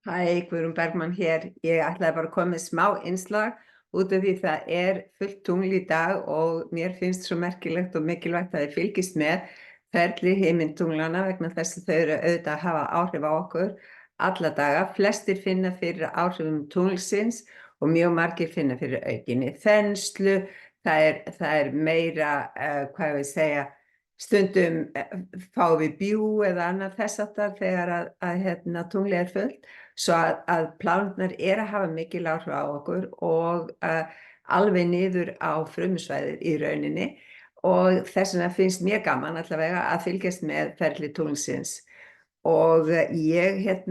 Hæ, Guðrún Bergmann hér. Ég ætlaði bara að koma með smá innslag út af því það er fullt tungl í dag og mér finnst svo merkilegt og mikilvægt að þið fylgist með ferli himintunglana vegna þess að þau eru auðvitað að hafa áhrif á okkur alla daga. Flestir finna fyrir áhrifum tunglsins og mjög margir finna fyrir aukinni þenslu. Það er meira, hvað ég segja, stundum fáum við bjú eða annað þess aftar þegar að tungli er fullt. Svo að plánurnar að hafa mikil áhrif á okkur og alveg niður á frumusvæðið í rauninni og þess vegna finnst mér gaman allavega að fylgjast með ferli tunglsins. Og ég er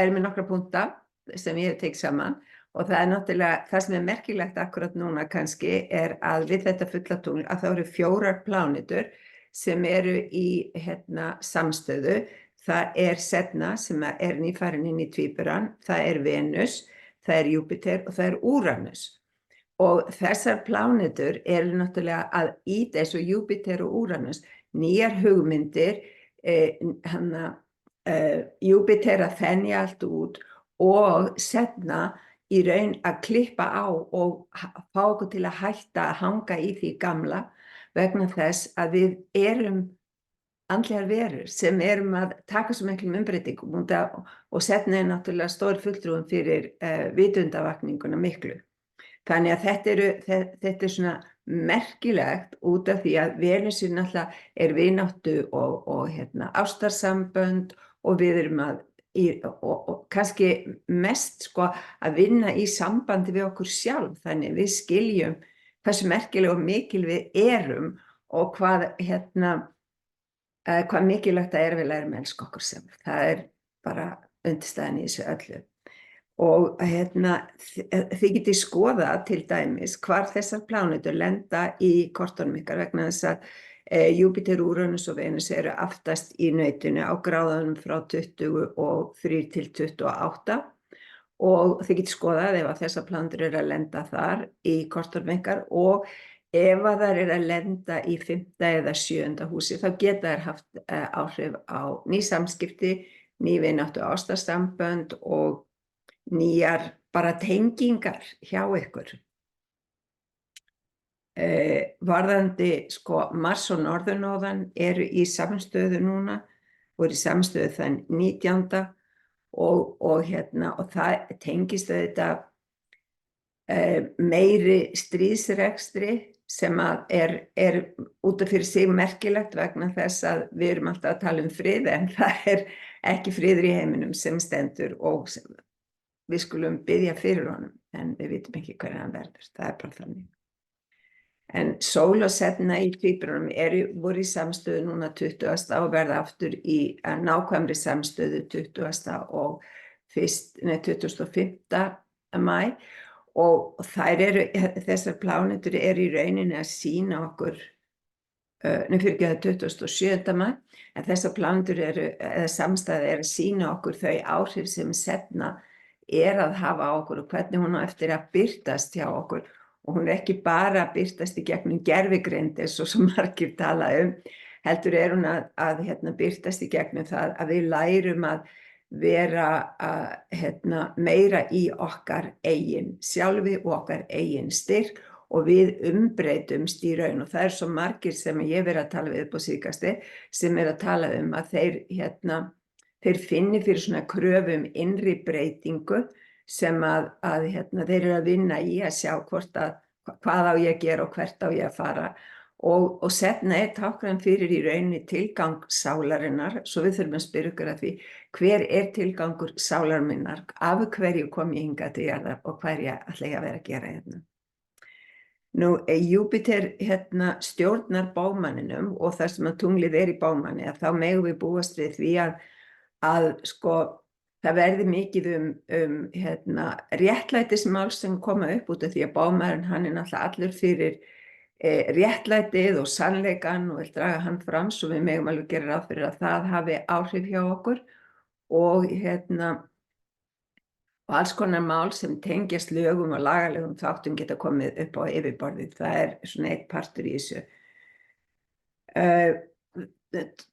með nokkra punkta sem ég hef tekið saman og það er náttúrulega, það sem er merkilegt akkurat núna kannski að við þetta fulla tungl að það eru 4 plánetur sem eru í samstöðu. Það er Sedna sem er nýfarin inn í tvíburan, það er Venus, það er Júpíter og það er Úranus. Og þessar plánetur eru náttúrulega að ýta eins og Júpíter og Úranus, nýjar hugmyndir, Júpíter að þenja allt út og Sedna í raun að klippa á og fá okkur til að hætta að hanga í því gamla vegna þess að við erum andlegar verur sem erum að taka svo miklum umbreytingum og Sedna er náttúrulega stór fulltrúin fyrir vitundavakninguna miklu. Þannig að þetta er svona merkilegt út af því að Venus náttúrulega vináttu og ástarsambönd og við erum og kannski mest að vinna í sambandi við okkur sjálf, þannig við skiljum hversu merkileg og mikil við erum og hvað mikilvægt það við lærum að elska okkur sem. Það er bara undirstaðan í þessu öllu. Og þið getið skoða til dæmis hvar þessar plánetur lenda í kortunum ykkar vegna þess að Júpíter, Úranus og Venus eru aftast í nautinu á gráðunum frá 23 til 28 og þið getið skoðað ef að þessar plánetur eru að lenda þar í kortunum ykkar og ef að þær eru að lenda í 5. eða 7. húsi þá geta þær haft áhrif á ný samskipti, ný vináttu ástarsambönd og nýjar bara tengingar hjá ykkur. Varðandi Mars og norðurnóðan eru í samstöðu núna, voru í samstöðu þann 19. og það tengist auðvitað meiri stríðsrekstri sem er út af fyrir sig merkilegt vegna þess að við erum alltaf að tala frið en það er ekki friður í heiminum sem stendur og við skulum biðja fyrir honum en við vitum ekki hvernig hann verður, það er bara þannig. En sól og Sedna í tvíburunum voru í samstöðu núna 20. og verða aftur í nákvæmri samstöðu 20. og 25. maí og þessar plánetur eru í rauninni að sýna okkur, fyrir 27. maí, en þessar plánetur eða samstæða að sýna okkur þau áhrif sem Sedna að hafa á okkur og hvernig hún á eftir að birtast hjá okkur. Og hún ekki bara að birtast í gegnum gervigreind eins og svo margir tala heldur hún að birtast í gegnum það að við lærum að vera meira í okkar eigin sjálfi og okkar eigin styrk og við umbreytumst í raun og það er svo margir sem ég verið að tala við upp á síðkasti sem að tala að þeir finni fyrir svona kröfum innri breytingu sem þeir eru að vinna í að sjá hvað á ég að gera og hvert á ég að fara og Sedna táknræn fyrir í rauninni tilgang sálarinnar, svo við þurfum að spyrja okkur að því hver tilgangur sálar minnar, af hverju kom ég hingað til jarðar og hverja ætla ég að vera að gera hérna. Nú, Júpíter stjórnar bámanninum og þar sem að tunglið í bámanni að þá megum við búast við því að það verði mikið réttlætismál sem koma upp út af því að bámaðurinn hann náttúrulega allur fyrir réttlætið og sannleikann og vil draga hann fram svo við megum alveg gera ráð fyrir að það hafi áhrif hjá okkur og alls konar mál sem tengjast lögum og lagalegum þáttum geta komið upp á yfirborðið, það svona einn partur í þessu.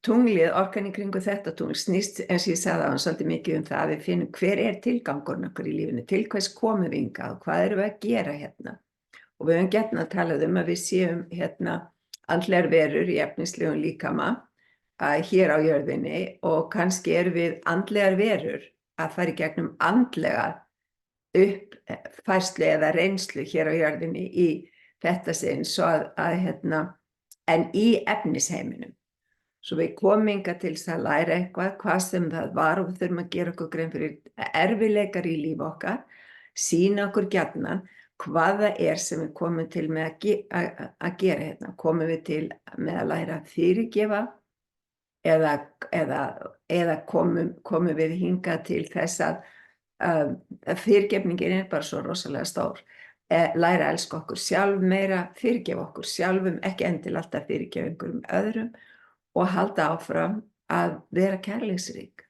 tunglið, orkan í kringu þetta tungl snýst, eins og ég sagði áðan, svolítið mikið það að við finnum hver tilgangurinn okkar í lífinu, til hvers komum við hingað og hvað erum við að gera hérna. Og við höfum gjarnan að tala að við séum andlegar verur í efnislegum líkama hér á jörðinni og kannski erum við andlegar verur að fara í gegnum andlega uppfærslu eða reynslu hér á jörðinni í þetta sinn, svo en í efnisheiminum. Svo við komum hingað til þess að læra eitthvað, hvað sem það var, og við þurfum að gera okkur grein fyrir erfiðleikar í lífi okkar, sýna okkur gjarnan hvað það sem við komum til með að gera hérna. Komum við til með að læra að fyrirgefa eða komum við hingað til þess að fyrirgefningin bara svo rosalega stór. Læra að elska okkur sjálf meira, fyrirgefa okkur sjálfum, ekki endilega alltaf fyrirgefa einhverjum öðrum og halda áfram að vera kærleiksrík.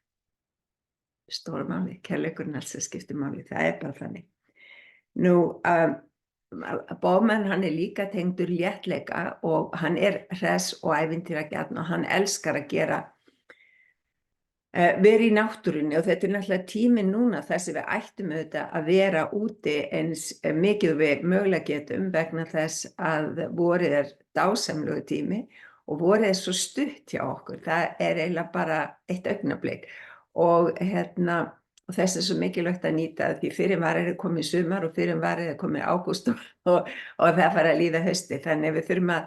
Stóra máli, kærleikurinn alls skiptir máli, það bara þannig. Nú, Bowman, hann líka tengdur léttleika og hann hress og ævintýragjarn og hann elskar að vera í náttúrunni, og þetta náttúrulega tíminn núna þar sem við ættum auðvitað að vera úti eins mikið við mögulega getum, vegna þess að vorið dásamlegur tími og vorið svo stutt hjá okkur. Það eiginlega bara eitt augnablik og þess svo mikilvægt að nýta, því fyrir var komið sumar og fyrir var komið ágúst og það fara að líða hausti, þannig við þurfum að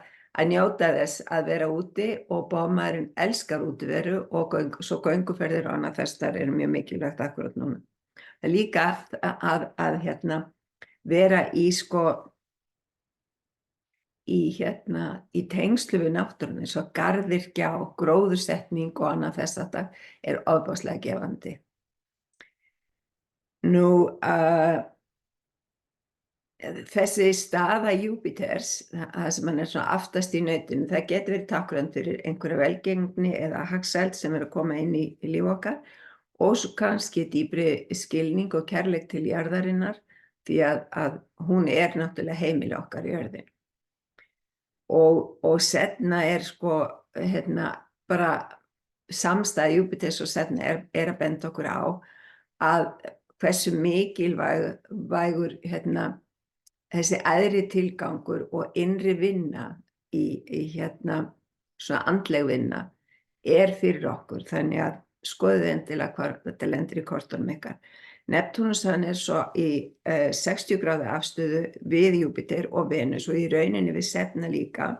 njóta þess að vera úti, og Bowmaðurinn elskar útiveru og svo gönguferðir og annað þess þar mjög mikilvægt akkurat núna. Það líka að vera í tengslu við náttúrunni, svo garðyrkja og gróðursetning og annað þess að þetta ofboðslega gefandi. Nú, þessi staða Júpíters, það sem hann svona aftast í nautinu, það getur verið táknrænt fyrir einhverja velgengni eða hagsæld sem að koma inn í líf okkar, og svo kannski dýpri skilning og kærleik til jarðarinnar, því að hún náttúrulega heimili okkar í jörðin. Og Setna bara samstæða Júpíters og Setna að benda okkur á að hversu mikilvægur þessi æðri tilgangur og innri vinna í svona andleg vinna fyrir okkur, þannig að skoðið endilega hvar þetta lendir í kortunum ykkar. Neptúnus, hann svo í 60 gráðu afstöðu við Júpíter og Venus og í rauninni við Setna líka,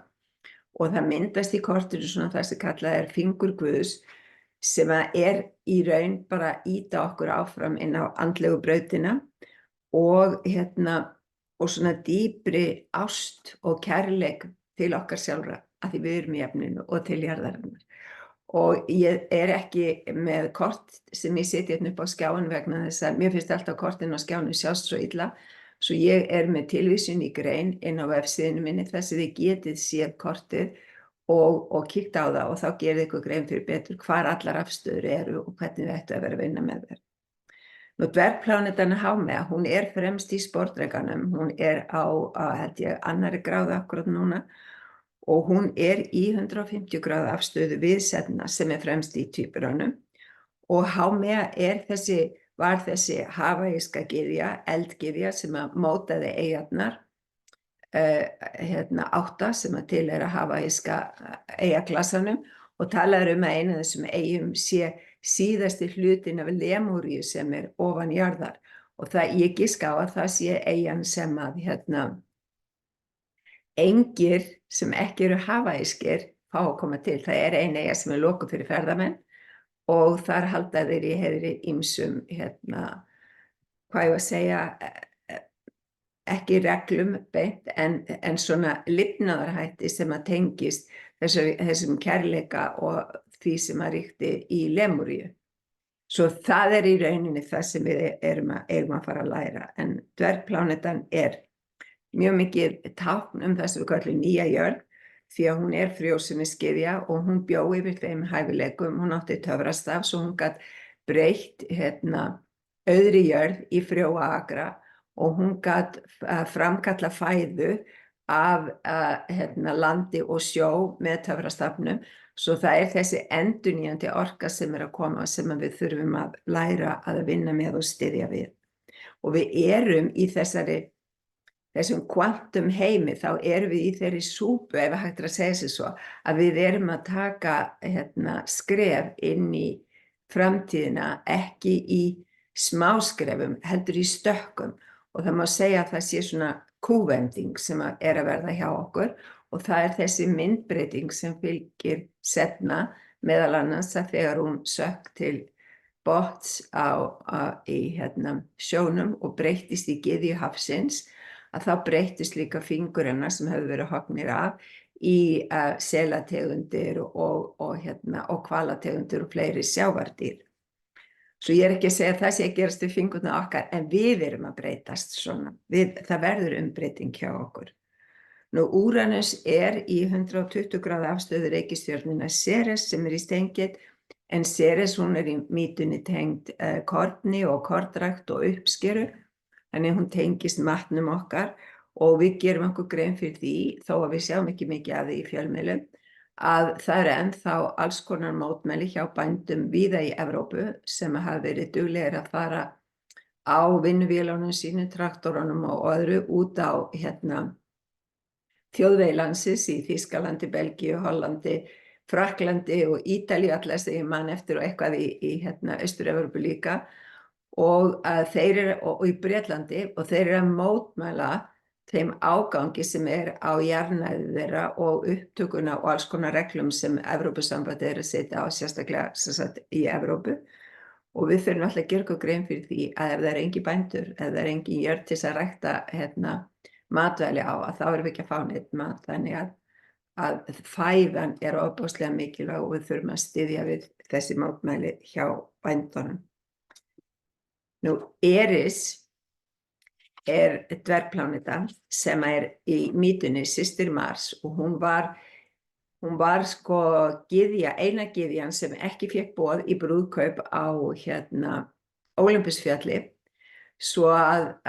og það myndast í kortinu svona það sem kallað fingur Guðs, sem í raun bara ýta okkur áfram inn á andlegu brautina og svona dýpri ást og kærleik til okkar sjálfra, að því við erum í efninu og til jarðarinnar. Og ég ekki með kort sem ég setja hérna upp á skjáin vegna þess að mér finnst alltaf kortin á skjáinu sjást svo illa, svo ég með tilvísun í grein inn á vefsíðunni minni þess að þið getið séð kortið og kíkt á það, og þá gerið ykkur grein fyrir betur hvar allar afstöður og hvernig við ættum að vera að vinna með þær. Nú, dvergplánetan Haumea, hún fremst í sportdrekanum, hún á held ég annarri gráðu akkurat núna, og hún í 150 gráðu afstöðu við Setna sem fremst í Tvíburunum, og Haumea var þessi havaíska gyðja, eldgyðja sem mótaði eyjarnar, 8 sem til að havaíska eyjaklasanum, og talaður að einu af þessum eyjum sé síðasti hlutin af Lemúríu sem ofan jarðar, og ég giska á að það sé eyjan sem að engir sem ekki eru havaískir fá að koma til. Það ein eyja sem lokuð fyrir ferðamenn og þar halda þeir í heiðri ýmsum hvað ég að segja, ekki reglum beint, en svona lifnaðarhætti sem að tengist þessum kærleika og því sem að ríkti í Lemúríu. Svo það í rauninni það sem við eigum að fara að læra, en dvergplánetan mjög mikið tákn það sem við kallum nýja jörð, því að hún frjósemisgyðja og hún bjó yfir þeim hæfileikum, hún átti töfrastaf svo hún gat breytt auðri jörð í frjóa akra, og hún gat framkalla fæðu af landi og sjó með töfrastafnum, Svo það þessi endurnýjandi orka sem að koma sem að við þurfum að læra að vinna með og styðja við. Og við erum í þessum kvantum heimi, þá erum við í þeirri súpu, ef hægt að segja sér svo, að við erum að taka skref inn í framtíðina, ekki í smáskrefum, heldur í stökkum. Og það má segja að það sé svona kúvending sem að verða hjá okkur og það þessi myndbreyting sem fylgir seinna, meðal annars að þegar hún sökk til botns í sjónum og breyttist í gyðju hafsins, að þá breyttist líka fingur hennar sem hefðu verið hognir af í selategundir og hvalategundir og fleiri sjávardýr. Svo ég ekki að segja að það sé að gerast við fingurna okkar, en við erum að breytast svona. Það verður umbreyting hjá okkur. Nú, Úranus í 120 gráðu afstöðu reikistjörnunnar Ceres sem í Steingerð, en Ceres hún í mýtunni tengd korni og kornrækt og uppskeru, þannig hún tengist matnum okkar og við gerum okkur grein fyrir því, þó að við sjáum ekki mikið af því í fjölmiðlum, að það ennþá alls konar mótmæli hjá bændum víða í Evrópu sem hafa verið duglegir að fara á vinnuvélunum sínum, traktorunum og öðru út á þjóðvegi landsins í Þýskalandi, Belgíu, Hollandi, Frakklandi og Ítalíu, allar sem ég man eftir og eitthvað í Austur-Evrópu líka og í Bretlandi og þeir eru að mótmæla þeim ágangi sem á jarðnæði þeirra og upptökuna og alls konar reglum sem Evrópusambandið að setja á sérstaklega í Evrópu og við þurfum alltaf að gera okkur grein fyrir því að ef það engin bændur, ef það engin jörð til að rækta matvæli á, að þá erum við ekki að fá neitt mat, þannig að fæðan ofboðslega mikilvæg og við þurfum að styðja við þessi mótmæli hjá bændunum. Nú, Eris dvergpláneta sem í mýtunni systir Mars og hún var sko eina gyðjan sem ekki fékk boð í brúðkaup á Ólympusfjalli, svo að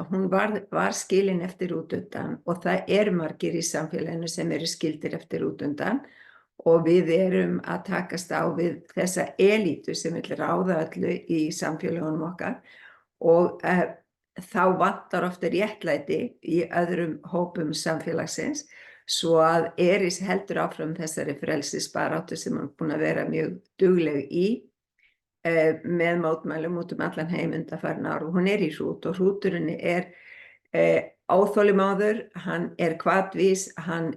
hún var skilin eftir útundan og það margir í samfélaginu sem skildir eftir útundan og við erum að takast á við þessa elítu sem vill ráða öllu í samfélagunum okkar og þá vantar ofta réttlæti í öðrum hópum samfélagsins svo að Eris heldur áfram þessari frelsisbaráttu sem hún búin að vera mjög dugleg í með mótmælum út allan heim undanfarin ár og hún í hrút og hrúturinn óþolinmóður, hann hvatvís, hann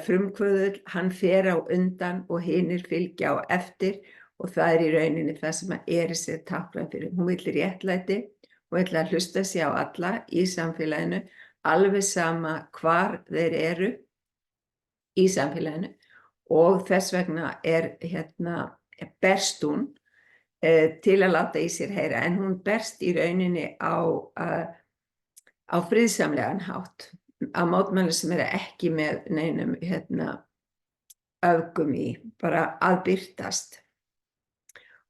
frumkvöðull, hann fer á undan og hinir fylgja á eftir og það í rauninni það sem að Eris táknað fyrir. Hún vill réttlæti, hún vill að hlusta sig á alla í samfélaginu, alveg sama hvar þeir eru í samfélaginu og þess vegna berst hún til að láta í sér heyra, en hún berst í rauninni á friðsamlegan hátt, á mótmæli sem ekki með neinum öfgum í, bara að birtast.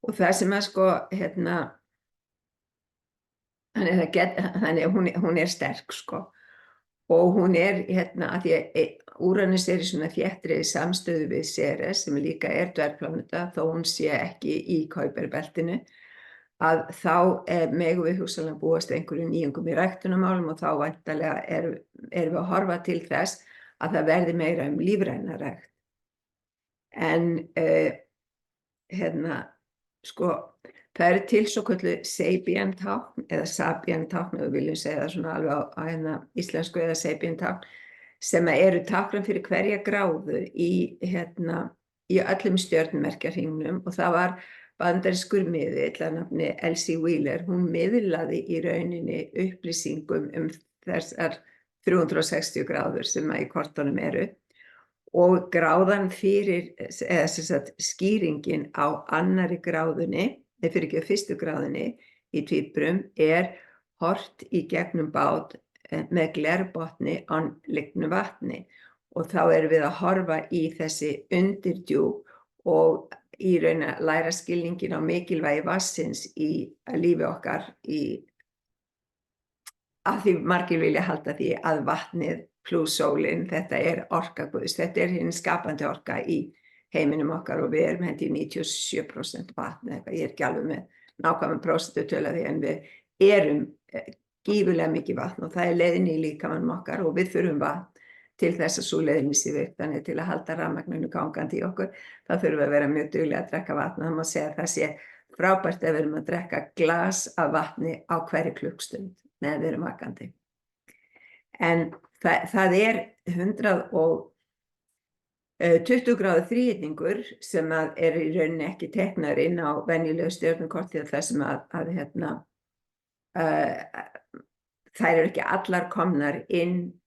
Og það sem að sko, þannig hún sterk sko og hún að því að Úranus í svona þéttri samstöðu við Ceres sem líka dvergpláneta þó hún sé ekki í Kuiperbeltinu að þá megum við hugsanlega búast einhverjum nýjungum í ræktunarmálum og þá væntanlega erum við að horfa til þess að það verði meira lífræna rækt. En sko það til svokölluð sapien-tákn eða sapien-tákn ef við viljum segja það svona alveg á íslensku eða sapien-tákn sem tákn fyrir hverja gráðu í öllum stjörnumerkjahringnum og það var bandarískur miðill að nafni Elsie Wheeler, hún miðlaði í rauninni upplýsingum þessar 360 gráður sem í kortunum og gráðan fyrir, eða sem sagt skýringin á annarri gráðunni, fyrir ekki fyrstu gráðunni í tvíburum horft í gegnum bát með glerbotni á lygnu vatni og þá erum við að horfa í þessi undirdjúp og í raun að læra skilningin á mikilvægi vatnsins í lífi okkar af því margir vilja halda því að vatnið pluss sólin, þetta orka Guðs, þetta hinn skapandi orka í heiminum okkar og við erum held í 97% vatn eða eitthvað, ég er ekki alveg með nákvæmum prósentutölu því en við erum gífurlega mikið vatn og það er leiðinni í líkamanum okkar og við þurfum vatn til þess að sú leiðinni sé virk, þannig til að halda rafmagninu gangandi í okkur, þá þurfum við að vera mjög duglega að drekka vatn og það má segja að það sé frábært ef við erum að drekka glas af vatni á hverri klukkstund meðan við erum vakandi. En það er 120 gráðu þríhyrningur sem er í rauninni ekki teknar inn á venjulegu stjörnukorti þar sem þær eru ekki allar komnar inn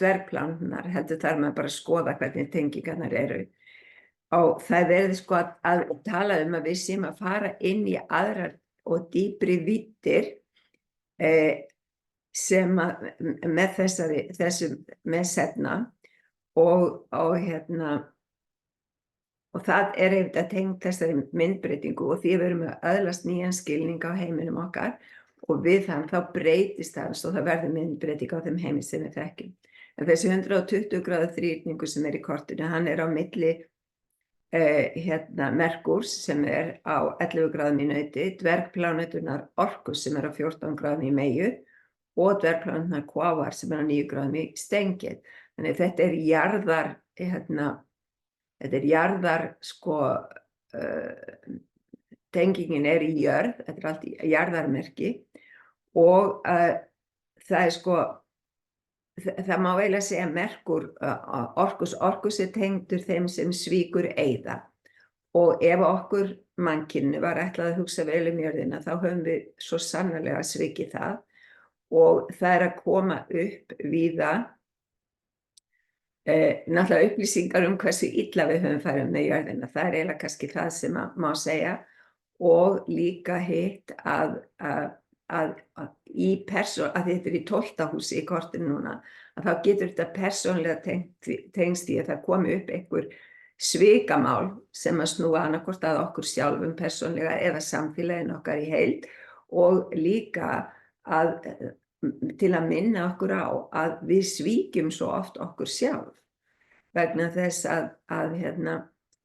dvergpláneturnar, heldur þarf maður bara að skoða hvernig tengingarnar eru. Og það verður sko að tala að við séum að fara inn í aðrar og dýpri víddir sem með með setna og það er auðvitað tengt þessari myndbreytingu og því við erum að öðlast nýjan skilning á heiminum okkar og við þann þá breytist það og það verður myndbreyting á þeim heimi sem við þekkjum. En þessi 120 gráðu þríhyrningur sem er í kortinu, hann er á milli Merkúrs sem er á 11 gráðum í nauti, dvergpláneturnar Orkus sem er á 14 gráðum í Meyju og dvergpláneturnar Quasar sem er á 9 gráðum í Steingerð. Þannig þetta er jarðar sko, tengingin er í jörð, þetta er allt í jarðarmerki og það er sko, það má eiginlega segja Merkúr, Orkus er tengdur þeim sem svíkur eyða og ef okkur mannkyninu var ætlað að hugsa vel jörðina þá höfum við svo sannarlega svikið það og það er að koma upp víða náttúrulega upplýsingar hversu illa við höfum farið með jörðina, það er eiginlega kannski það sem má segja og líka hitt að þetta er í 12. húsi í kortinu núna, að þá getur þetta persónlega tengst í að það komi upp einhver svikamál sem að snúa annaðhvort að okkur sjálfum persónlega eða samfélaginu okkar í heild og líka til að minna okkur á að við svíkjum svo oft okkur sjálf vegna þess að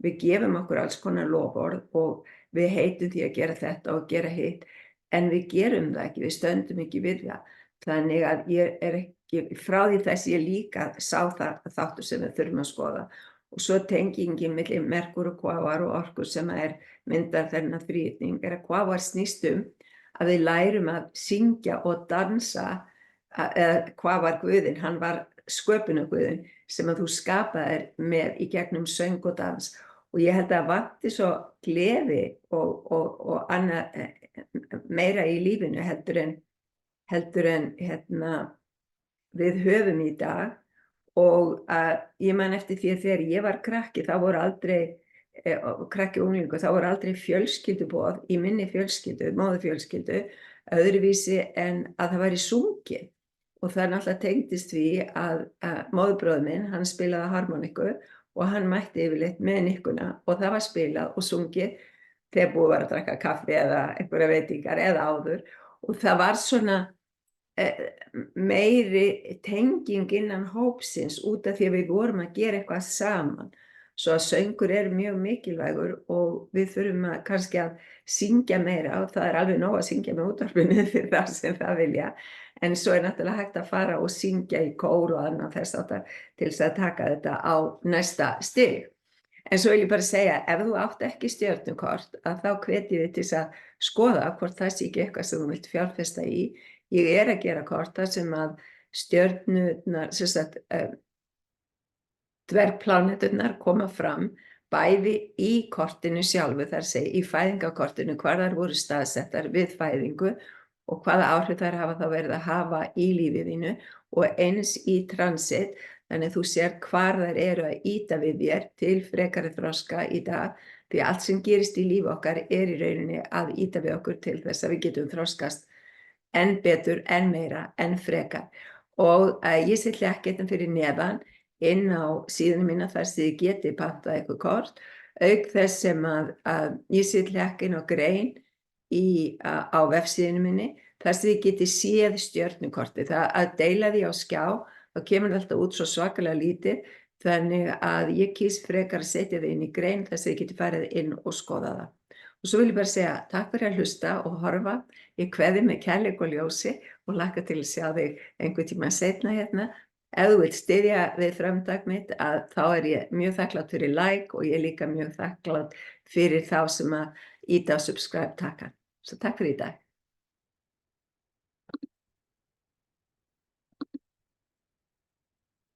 við gefum okkur alls konar loforð og við heitum því að gera þetta og gera hitt en við gerum það ekki, við stöndum ekki við það. Þannig að ég er ekki frá því þess ég líka sá það þáttur sem við þurfum að skoða og svo tengingin milli Merkúr og Quasar og Orkus sem myndar þennan þríhyrning er að Quasar snýst að við lærum að syngja og dansa Quasar guðinn, hann var sköpunarguðinn sem að þú skapaðir með í gegnum söng og dans og ég held að vanti svo gleði og annað meira í lífinu heldur en við höfum í dag og ég man eftir því að þegar ég var krakki þá voru aldrei krakki og unglingur, þá voru aldrei fjölskylduboð í minni fjölskyldu, móðurfjölskyldu öðruvísi en að það væri sungið og það náttúrulega tengdist því að móðurbróðir minn, hann spilaði harmoniku og hann mætti yfirleitt með nikkuna og það var spilað og sungið þegar búið var að drekka kaffi eða einhverja veitingar eða áður og það var svona meiri tenging innan hópsins út af því að við vorum að gera eitthvað saman svo að söngur er mjög mikilvægur og við þurfum kannski að syngja meira og það er alveg nóg að syngja með útvarpinu fyrir það sem það vilja en svo er náttúrulega hægt að fara og syngja í kór og annað þess áttar til þess að taka þetta á næsta stig. En svo vil ég bara segja, ef þú átt ekki stjörnukort, að þá hvet ég þig til þess að skoða hvort það sé ekki eitthvað sem þú vilt fjárfesta í. Ég er að gera kort þar sem að stjörnurnar, sem sagt, dvergpláneturnar koma fram bæði í kortinu sjálfu, þar segir í fæðingakortinu hvar þær voru staðsettar við fæðingu og hvaða áhrif þær hafa þá verið að hafa í lífið þínu og eins í transit. Þannig að þú sér hvar þær eru að ýta við þér til frekari þroska í dag því allt sem gerist í lífi okkar er í rauninni að ýta við okkur til þess að við getum þroskast enn betur, enn meira, enn frekar. Og ég set hlekkinn fyrir neðan inn á síðuna mína þar sem þið getið pantað eitthvað kort auk þess sem að ég set hlekkinn og grein á vefsíðunni minni þar sem þið getið séð stjörnukortið. Það að deila því á skjá þá kemur alltaf út svo svakalega lítið Þannig að ég kýs frekar að setja það inn í grein þess að ég geti farið inn og skoða það. Og svo vil ég bara segja takk fyrir að hlusta og horfa. Ég kveði með kærleik og ljósi og hlakka til að sjá þig einhvern tímann seinna hérna. Ef þú vilt styðja við framtak mitt þá er ég mjög þakklát fyrir like og ég er líka mjög þakklát fyrir þá sem að íta á subscribe takka. Svo takk fyrir í dag.